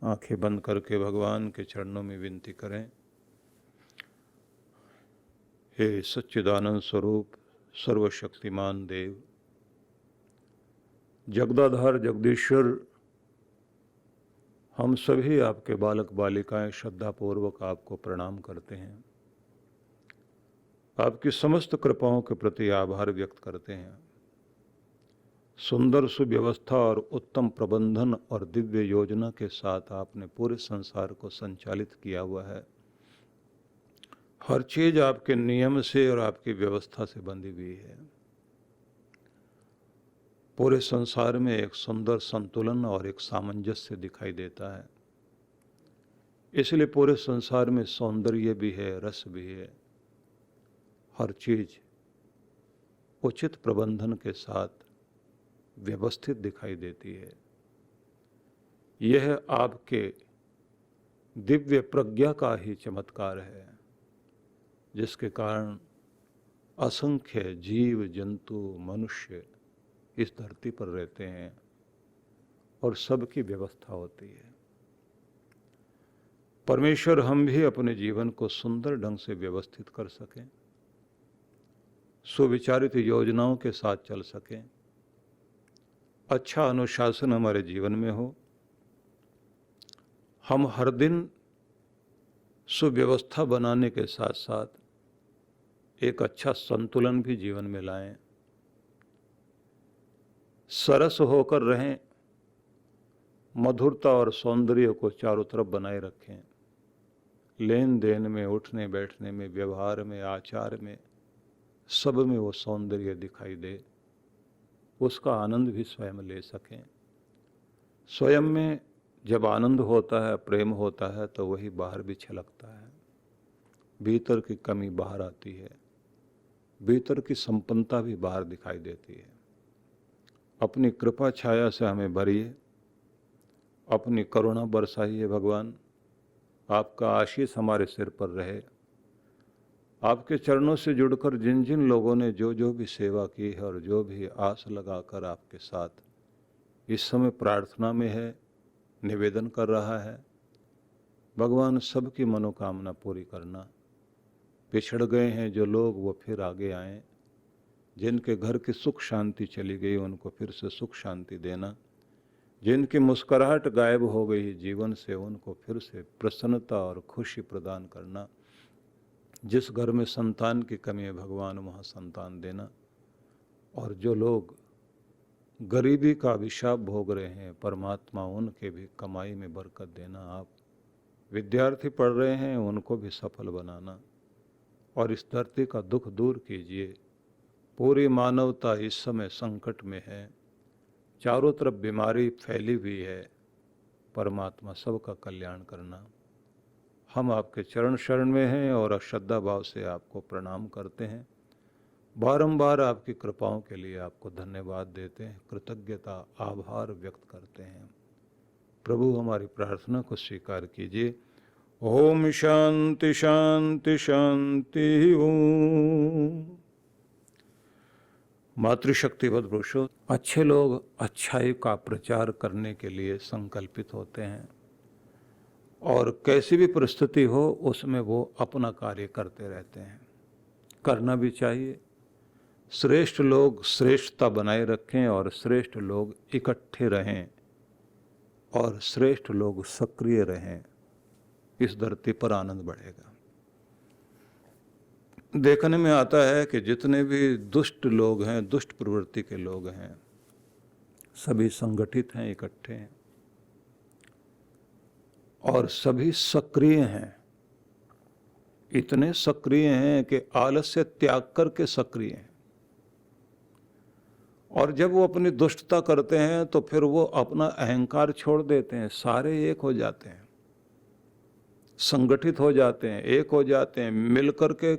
आंखें बंद करके भगवान के चरणों में विनती करें। हे सच्चिदानंद स्वरूप सर्वशक्तिमान देव, जगदाधार जगदीश्वर, हम सभी आपके बालक बालिकाएं श्रद्धापूर्वक आपको प्रणाम करते हैं। आपकी समस्त कृपाओं के प्रति आभार व्यक्त करते हैं। सुंदर सुव्यवस्था और उत्तम प्रबंधन और दिव्य योजना के साथ आपने पूरे संसार को संचालित किया हुआ है। हर चीज आपके नियम से और आपकी व्यवस्था से बंधी हुई है। पूरे संसार में एक सुंदर संतुलन और एक सामंजस्य दिखाई देता है। इसलिए पूरे संसार में सौंदर्य भी है, रस भी है। हर चीज उचित प्रबंधन के साथ व्यवस्थित दिखाई देती है। यह आपके दिव्य प्रज्ञा का ही चमत्कार है, जिसके कारण असंख्य जीव जंतु मनुष्य इस धरती पर रहते हैं और सबकी व्यवस्था होती है। परमेश्वर, हम भी अपने जीवन को सुंदर ढंग से व्यवस्थित कर सकें, सुविचारित योजनाओं के साथ चल सकें, अच्छा अनुशासन हमारे जीवन में हो। हम हर दिन सुव्यवस्था बनाने के साथ साथ एक अच्छा संतुलन भी जीवन में लाएं, सरस होकर रहें, मधुरता और सौंदर्य को चारों तरफ बनाए रखें। लेन देन में, उठने बैठने में, व्यवहार में, आचार में, सब में वो सौंदर्य दिखाई दे, उसका आनंद भी स्वयं ले सकें। स्वयं में जब आनंद होता है, प्रेम होता है, तो वही बाहर भी छलकता है। भीतर की कमी बाहर आती है, भीतर की संपन्नता भी बाहर दिखाई देती है। अपनी कृपा छाया से हमें भरिए, अपनी करुणा बरसाइए भगवान। आपका आशीष हमारे सिर पर रहे। आपके चरणों से जुड़कर जिन जिन लोगों ने जो जो भी सेवा की है और जो भी आस लगाकर आपके साथ इस समय प्रार्थना में है, निवेदन कर रहा है, भगवान सबकी मनोकामना पूरी करना। पिछड़ गए हैं जो लोग, वो फिर आगे आएं। जिनके घर की सुख शांति चली गई, उनको फिर से सुख शांति देना। जिनकी मुस्कुराहट गायब हो गई जीवन से, उनको फिर से प्रसन्नता और खुशी प्रदान करना। जिस घर में संतान की कमी है भगवान, वहाँ संतान देना। और जो लोग गरीबी का अभिशाप भोग रहे हैं, परमात्मा उनके भी कमाई में बरकत देना। आप विद्यार्थी पढ़ रहे हैं, उनको भी सफल बनाना और इस धरती का दुख दूर कीजिए। पूरी मानवता इस समय संकट में है, चारों तरफ बीमारी फैली हुई है। परमात्मा सबका कल्याण करना। हम आपके चरण शरण में हैं और श्रद्धा भाव से आपको प्रणाम करते हैं। बारंबार आपकी कृपाओं के लिए आपको धन्यवाद देते हैं, कृतज्ञता आभार व्यक्त करते हैं। प्रभु, हमारी प्रार्थना को स्वीकार कीजिए। ओम शांति शांति शांति ओम। मातृशक्तिवत पुरुषों, अच्छे लोग अच्छाई का प्रचार करने के लिए संकल्पित होते हैं और कैसी भी परिस्थिति हो उसमें वो अपना कार्य करते रहते हैं। करना भी चाहिए। श्रेष्ठ लोग श्रेष्ठता बनाए रखें और श्रेष्ठ लोग इकट्ठे रहें और श्रेष्ठ लोग सक्रिय रहें। इस धरती पर आनंद बढ़ेगा। देखने में आता है कि जितने भी दुष्ट लोग हैं, दुष्ट प्रवृत्ति के लोग हैं, सभी संगठित हैं, इकट्ठे हैं और सभी सक्रिय हैं। इतने सक्रिय हैं कि आलस्य त्याग करके सक्रिय हैं। और जब वो अपनी दुष्टता करते हैं तो फिर वो अपना अहंकार छोड़ देते हैं, सारे एक हो जाते हैं, संगठित हो जाते हैं, एक हो जाते हैं, मिलकर के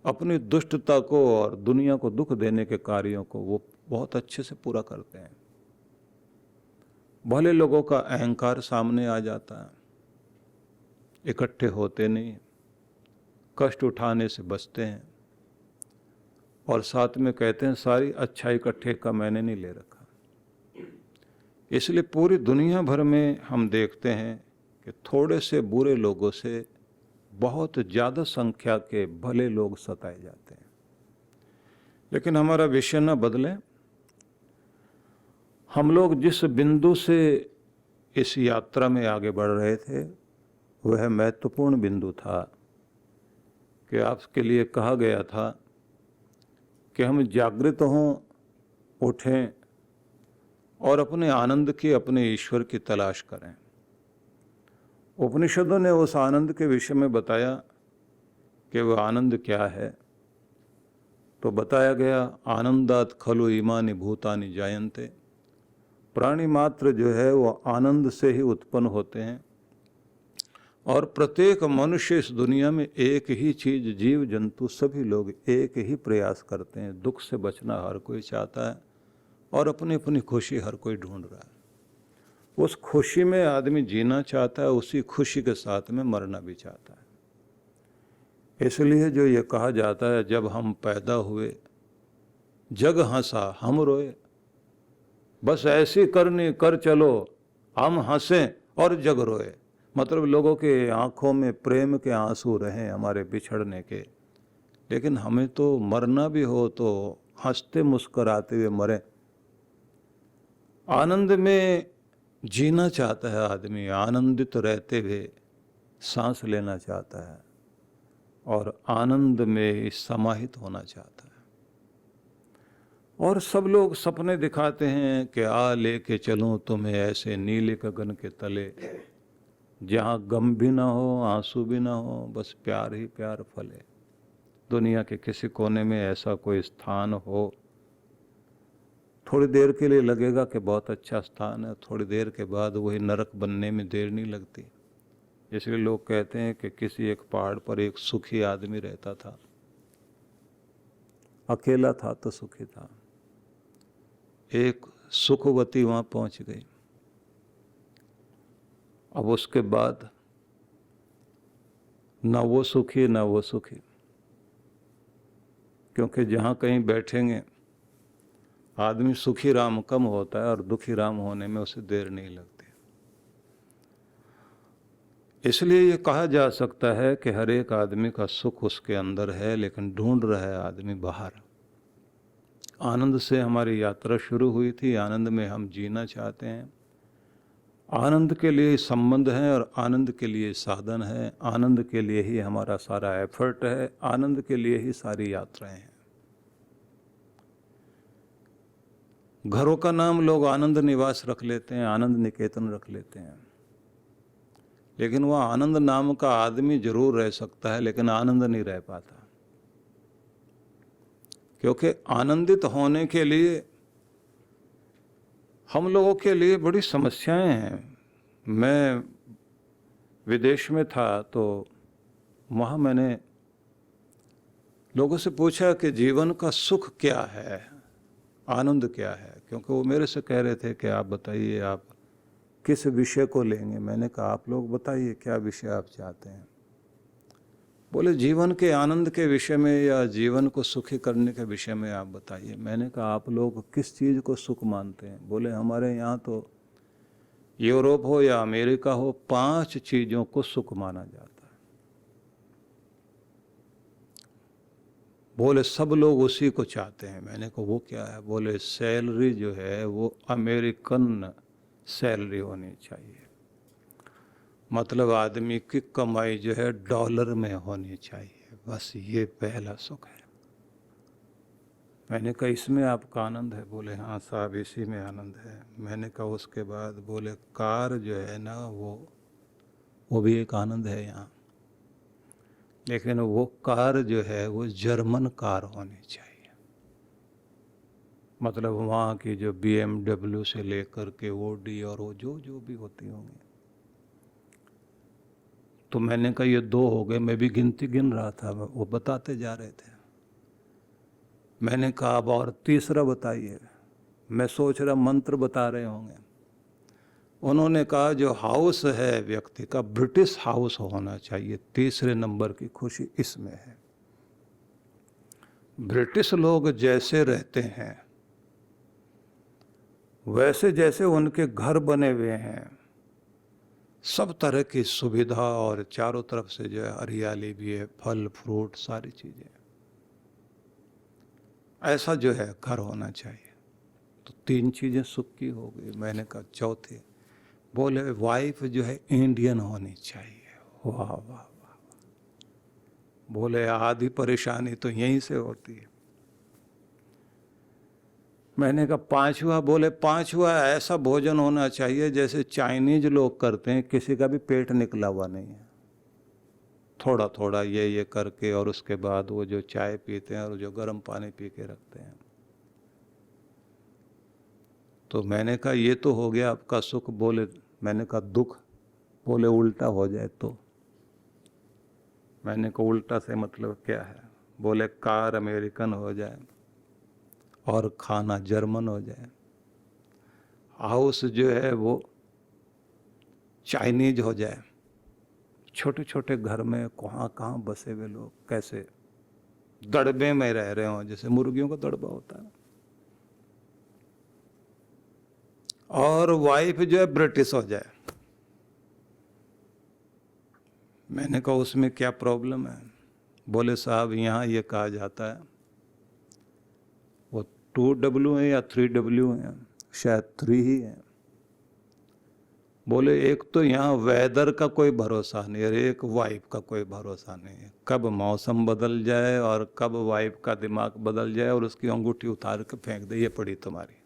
अपनी दुष्टता को और दुनिया को दुख देने के कार्यों को वो बहुत अच्छे से पूरा करते हैं। भले लोगों का अहंकार सामने आ जाता है, इकट्ठे होते नहीं, कष्ट उठाने से बचते हैं और साथ में कहते हैं सारी अच्छाई का ठेका मैंने नहीं ले रखा। इसलिए पूरी दुनिया भर में हम देखते हैं कि थोड़े से बुरे लोगों से बहुत ज़्यादा संख्या के भले लोग सताए जाते हैं। लेकिन हमारा विषय न बदले। हम लोग जिस बिंदु से इस यात्रा में आगे बढ़ रहे थे वह महत्वपूर्ण बिंदु था कि आपके लिए कहा गया था कि हम जागृत हों, उठें और अपने आनंद की, अपने ईश्वर की तलाश करें। उपनिषदों ने उस आनंद के विषय में बताया कि वह आनंद क्या है। तो बताया गया, आनंदात खलु इमानि भूतानि जायन्ते। प्राणी मात्र जो है वो आनंद से ही उत्पन्न होते हैं और प्रत्येक मनुष्य इस दुनिया में एक ही चीज, जीव जंतु सभी लोग एक ही प्रयास करते हैं। दुख से बचना हर कोई चाहता है और अपनी अपनी खुशी हर कोई ढूंढ रहा है। उस खुशी में आदमी जीना चाहता है, उसी खुशी के साथ में मरना भी चाहता है। इसलिए जो ये कहा जाता है, जब हम पैदा हुए जग हंसा हम रोए, बस ऐसी करनी कर चलो हम हंसें और जग रोए। मतलब लोगों के आंखों में प्रेम के आंसू रहें हमारे बिछड़ने के, लेकिन हमें तो मरना भी हो तो हंसते मुस्कुराते हुए मरें। आनंद में जीना चाहता है आदमी, आनंदित रहते हुए सांस लेना चाहता है और आनंद में समाहित होना चाहता है। और सब लोग सपने दिखाते हैं कि आ लेके चलूं तुम्हें ऐसे नीले गगन के तले, जहाँ गम भी ना हो, आंसू भी ना हो, बस प्यार ही प्यार फले। दुनिया के किसी कोने में ऐसा कोई स्थान हो, थोड़ी देर के लिए लगेगा कि बहुत अच्छा स्थान है, थोड़ी देर के बाद वही नरक बनने में देर नहीं लगती। इसलिए लोग कहते हैं कि किसी एक पहाड़ पर एक सुखी आदमी रहता था, अकेला था तो सुखी था। एक सुखवती वहां पहुंच गई। अब उसके बाद ना वो सुखी ना वो सुखी, क्योंकि जहां कहीं बैठेंगे आदमी सुखी राम कम होता है और दुखी राम होने में उसे देर नहीं लगती। इसलिए ये कहा जा सकता है कि हर एक आदमी का सुख उसके अंदर है, लेकिन ढूंढ रहा है आदमी बाहर। आनंद से हमारी यात्रा शुरू हुई थी, आनंद में हम जीना चाहते हैं। आनंद के लिए संबंध है और आनंद के लिए साधन है, आनंद के लिए ही हमारा सारा एफर्ट है, आनंद के लिए ही सारी यात्राएं हैं। घरों का नाम लोग आनंद निवास रख लेते हैं, आनंद निकेतन रख लेते हैं, लेकिन वह आनंद नाम का आदमी जरूर रह सकता है, लेकिन आनंद नहीं रह पाता। क्योंकि आनंदित होने के लिए हम लोगों के लिए बड़ी समस्याएं हैं। मैं विदेश में था तो वहाँ मैंने लोगों से पूछा कि जीवन का सुख क्या है, आनंद क्या है, क्योंकि वो मेरे से कह रहे थे कि आप बताइए आप किस विषय को लेंगे। मैंने कहा आप लोग बताइए क्या विषय आप चाहते हैं। बोले जीवन के आनंद के विषय में या जीवन को सुखी करने के विषय में आप बताइए। मैंने कहा आप लोग किस चीज़ को सुख मानते हैं। बोले हमारे यहाँ तो यूरोप हो या अमेरिका हो, 5 चीज़ों को सुख माना जाता है। बोले सब लोग उसी को चाहते हैं। मैंने कहा वो क्या है। बोले सैलरी जो है वो अमेरिकन सैलरी होनी चाहिए, मतलब आदमी की कमाई जो है डॉलर में होनी चाहिए, बस ये पहला सुख है। मैंने कहा इसमें आपका आनंद है। बोले हाँ साहब इसी में आनंद है। मैंने कहा उसके बाद, बोले कार जो है ना वो भी एक आनंद है यहाँ, लेकिन वो कार जो है वो जर्मन कार होनी चाहिए, मतलब वहाँ की जो BMW से लेकर के OD और वो जो भी होती होंगी। तो मैंने कहा ये 2 हो गए, मैं भी गिन रहा था, वो बताते जा रहे थे। मैंने कहा अब और तीसरा बताइए। मैं सोच रहा मंत्र बता रहे होंगे। उन्होंने कहा जो हाउस है व्यक्ति का, ब्रिटिश हाउस होना चाहिए, तीसरे नंबर की खुशी इसमें है। ब्रिटिश लोग जैसे रहते हैं वैसे जैसे उनके घर बने हुए हैं, सब तरह की सुविधा और चारों तरफ से जो है हरियाली भी है, फल फ्रूट सारी चीजें, ऐसा जो है घर होना चाहिए। तो 3 चीजें सुख की हो गई। मैंने कहा चौथी, बोले वाइफ जो है इंडियन होनी चाहिए। वाह वाह वाह। बोले आधी परेशानी तो यहीं से होती है। मैंने कहा 5वां, बोले 5वां ऐसा भोजन होना चाहिए जैसे चाइनीज लोग करते हैं, किसी का भी पेट निकला हुआ नहीं है, थोड़ा थोड़ा ये करके, और उसके बाद वो जो चाय पीते हैं और जो गर्म पानी पी के रखते हैं। तो मैंने कहा ये तो हो गया आपका सुख। बोले, मैंने कहा दुख, बोले उल्टा हो जाए तो। मैंने कहा उल्टा से मतलब क्या है? बोले कार अमेरिकन हो जाए और खाना जर्मन हो जाए, हाउस जो है वो चाइनीज हो जाए, छोटे छोटे घर में कहाँ बसे हुए लोग कैसे दड़बे में रह रहे हों, जैसे मुर्गियों का दड़बा होता है, और वाइफ जो है ब्रिटिश हो जाए। मैंने कहा उसमें क्या प्रॉब्लम है? बोले साहब यहाँ ये कहा जाता है, वो 2W है या 3W है, शायद 3 ही है। बोले एक तो यहाँ वेदर का कोई भरोसा नहीं और एक वाइफ का कोई भरोसा नहीं है, कब मौसम बदल जाए और कब वाइफ का दिमाग बदल जाए और उसकी अंगूठी उतार के फेंक दे, ये पड़ी तुम्हारी।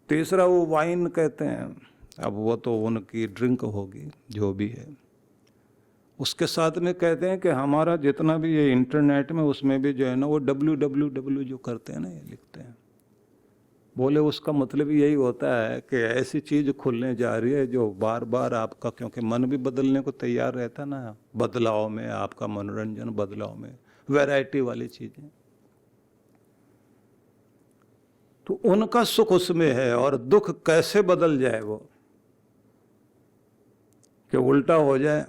तीसरा वो वाइन कहते हैं, अब वो तो उनकी ड्रिंक होगी जो भी है। उसके साथ में कहते हैं कि हमारा जितना भी ये इंटरनेट में उसमें भी जो है ना वो www जो करते हैं ना, ये लिखते हैं। बोले उसका मतलब यही होता है कि ऐसी चीज खुलने जा रही है जो बार बार आपका, क्योंकि मन भी बदलने को तैयार रहता ना, बदलाव में आपका मनोरंजन, बदलाव में वैरायटी वाली चीजें, तो उनका सुख उसमें है। और दुख कैसे बदल जाए वो, कि उल्टा हो जाए।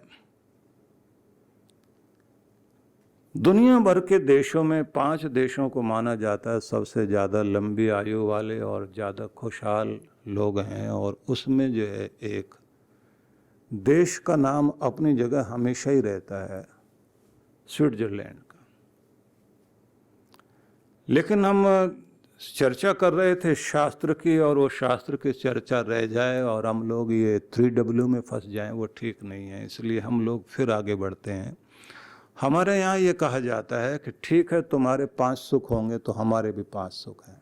दुनिया भर के देशों में 5 देशों को माना जाता है सबसे ज़्यादा लंबी आयु वाले और ज़्यादा खुशहाल लोग हैं, और उसमें जो है एक देश का नाम अपनी जगह हमेशा ही रहता है, स्विट्जरलैंड का। लेकिन हम चर्चा कर रहे थे शास्त्र की, और वो शास्त्र की चर्चा रह जाए और हम लोग ये 3W में फंस जाएं, वो ठीक नहीं है। इसलिए हम लोग फिर आगे बढ़ते हैं। हमारे यहाँ ये कहा जाता है कि ठीक है तुम्हारे 5 सुख होंगे तो हमारे भी 5 सुख हैं।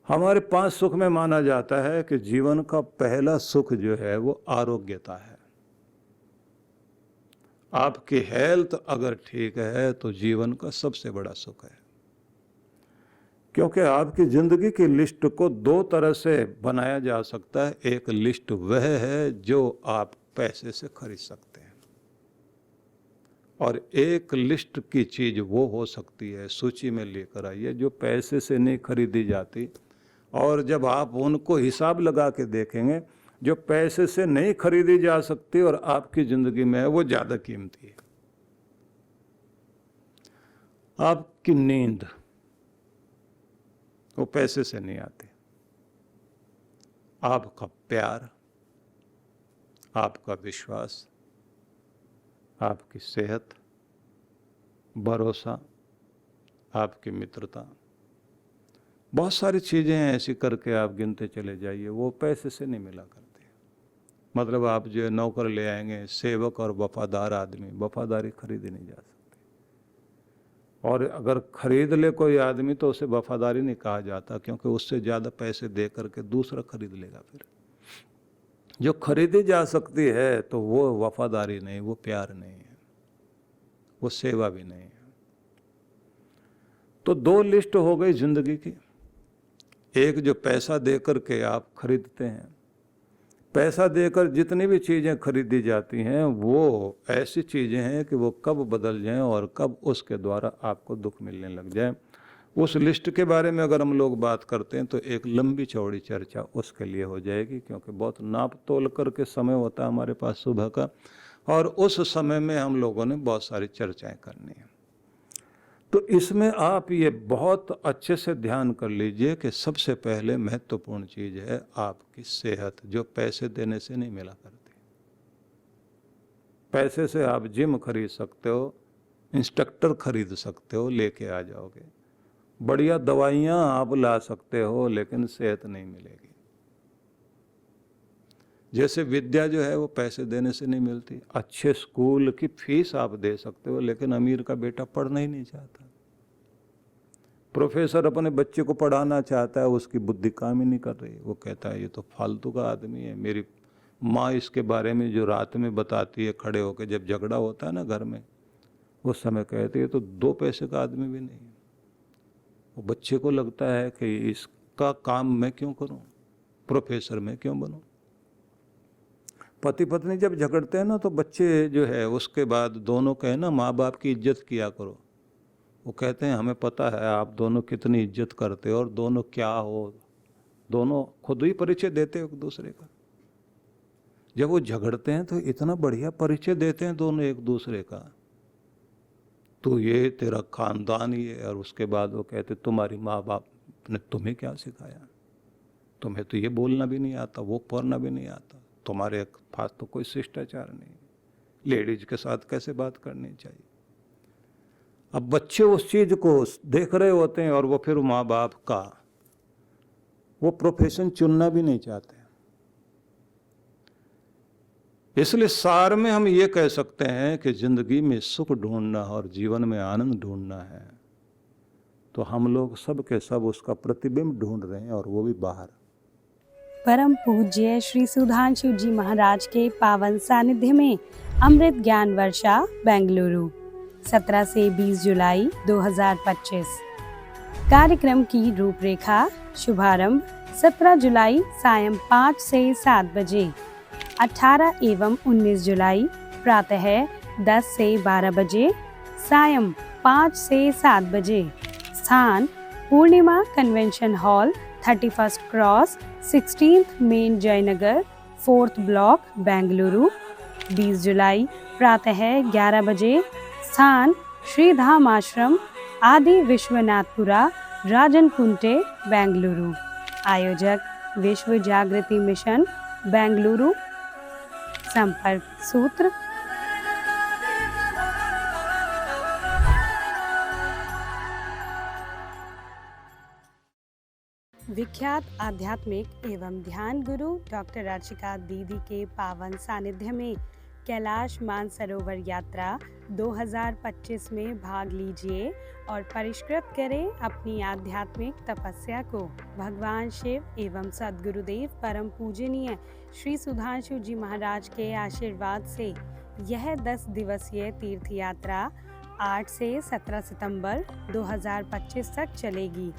हमारे 5 सुख में माना जाता है कि जीवन का पहला सुख जो है वो आरोग्यता है। आपकी हेल्थ अगर ठीक है तो जीवन का सबसे बड़ा सुख है, क्योंकि आपकी जिंदगी की लिस्ट को 2 तरह से बनाया जा सकता है। एक लिस्ट वह है जो आप पैसे से खरीद सकते हैं, और एक लिस्ट की चीज वो हो सकती है, सूची में लेकर आइए, जो पैसे से नहीं खरीदी जाती। और जब आप उनको हिसाब लगा के देखेंगे, जो पैसे से नहीं खरीदी जा सकती और आपकी जिंदगी में है, वो ज्यादा कीमती है। आपकी नींद वो पैसे से नहीं आती, आपका प्यार, आपका विश्वास, आपकी सेहत, भरोसा, आपकी मित्रता, बहुत सारी चीजें हैं ऐसी करके आप गिनते चले जाइए, वो पैसे से नहीं मिला करते। मतलब आप जो नौकर ले आएंगे, सेवक और वफादार आदमी, वफादारी खरीदी नहीं जा सकती। और अगर खरीद ले कोई आदमी तो उसे वफादारी नहीं कहा जाता, क्योंकि उससे ज़्यादा पैसे दे करके दूसरा खरीद लेगा। फिर जो खरीदी जा सकती है तो वो वफादारी नहीं, वो प्यार नहीं है, वो सेवा भी नहीं है। तो 2 लिस्ट हो गई जिंदगी की। एक जो पैसा दे करके आप खरीदते हैं, पैसा देकर जितनी भी चीज़ें खरीदी जाती हैं वो ऐसी चीज़ें हैं कि वो कब बदल जाएं और कब उसके द्वारा आपको दुख मिलने लग जाए। उस लिस्ट के बारे में अगर हम लोग बात करते हैं तो एक लंबी चौड़ी चर्चा उसके लिए हो जाएगी, क्योंकि बहुत नाप तोल करके समय होता है हमारे पास सुबह का, और उस समय में हम लोगों ने बहुत सारी चर्चाएं करनी है। तो इसमें आप ये बहुत अच्छे से ध्यान कर लीजिए कि सबसे पहले महत्वपूर्ण चीज है आपकी सेहत, जो पैसे देने से नहीं मिला करती। पैसे से आप जिम खरीद सकते हो, इंस्ट्रक्टर खरीद सकते हो, लेके आ जाओगे, बढ़िया दवाइयां आप ला सकते हो, लेकिन सेहत नहीं मिलेगी। जैसे विद्या जो है वो पैसे देने से नहीं मिलती। अच्छे स्कूल की फीस आप दे सकते हो, लेकिन अमीर का बेटा पढ़ना ही नहीं चाहता। प्रोफेसर अपने बच्चे को पढ़ाना चाहता है, उसकी बुद्धि काम ही नहीं कर रही, वो कहता है ये तो फालतू का आदमी है। मेरी माँ इसके बारे में जो रात में बताती है खड़े होकर, जब झगड़ा होता है ना घर में, उस समय कहती है तो 2 पैसे का आदमी भी नहीं। वो बच्चे को लगता है कि इसका काम मैं क्यों करूं, प्रोफेसर मैं क्यों बनूं। पति पत्नी जब झगड़ते हैं ना, तो बच्चे जो है उसके बाद दोनों कहे ना माँ बाप की इज्जत किया करो। वो कहते हैं हमें पता है आप दोनों कितनी इज्जत करते हो और दोनों क्या हो, दोनों खुद ही परिचय देते हो एक दूसरे का। जब वो झगड़ते हैं तो इतना बढ़िया परिचय देते हैं दोनों एक दूसरे का, तो ये तेरा खानदान ही है। और उसके बाद वो कहते तुम्हारी माँ बाप ने तुम्हें क्या सिखाया, तुम्हें तो ये बोलना भी नहीं आता, वो पढ़ना भी नहीं आता, तुम्हारे पास तो कोई शिष्टाचार नहीं, लेडीज के साथ कैसे बात करनी चाहिए। अब बच्चे उस चीज को देख रहे होते हैं और वो फिर माँ बाप का वो प्रोफेशन चुनना भी नहीं चाहते। इसलिए सार में हम ये कह सकते हैं कि जिंदगी में सुख ढूंढना और जीवन में आनंद ढूंढना है, तो हम लोग सब के सब उसका प्रतिबिंब ढूंढ रहे हैं, और वो भी बाहर। परम पूज्य श्री सुधांशु जी महाराज के पावन सानिध्य में अमृत ज्ञान वर्षा बेंगलुरु 17 से 20 जुलाई 2025। कार्यक्रम की रूपरेखा शुभारंभ 17 जुलाई सायं 5 से 7 बजे, 18 एवं 19 जुलाई प्रातः 10 से 12 बजे, सायं 5 से 7 बजे। स्थान Purnima convention hall, 31st cross, 16th main Jayanagar, 4th block, Bengaluru. 20 जुलाई प्रातः 11 बजे। स्थान श्री धाम आश्रम, आदि विश्वनाथपुरा, राजन कुंटे, बेंगलुरु। आयोजक विश्व जागृति मिशन, बेंगलुरु। संपर्क सूत्र विख्यात आध्यात्मिक एवं ध्यान गुरु डॉक्टर अर्चिका दीदी के पावन सानिध्य में कैलाश मानसरोवर यात्रा 2025 में भाग लीजिए और परिष्कृत करें अपनी आध्यात्मिक तपस्या को। भगवान शिव एवं सद्गुरुदेव परम पूजनीय श्री सुधांशु जी महाराज के आशीर्वाद से यह 10 दिवसीय तीर्थ यात्रा 8 से 17 सितंबर 2025 तक चलेगी।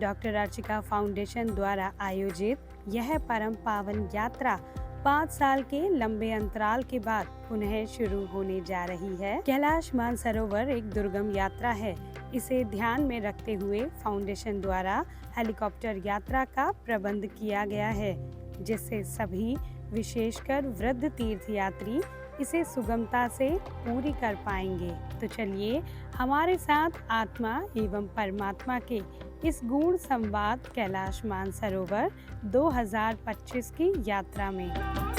डॉक्टर अर्चिका फाउंडेशन द्वारा आयोजित यह परम पावन यात्रा 5 साल के लंबे अंतराल के बाद पुनः शुरू होने जा रही है। कैलाश मानसरोवर एक दुर्गम यात्रा है। इसे ध्यान में रखते हुए फाउंडेशन द्वारा हेलीकॉप्टर यात्रा का प्रबंध किया गया है, जिससे सभी विशेषकर वृद्ध तीर्थयात्री इसे सुगमता से पूरी कर पाएंगे। तो चलिए हमारे साथ आत्मा एवं परमात्मा के इस गूढ़ संवाद कैलाश मानसरोवर 2025 की यात्रा में।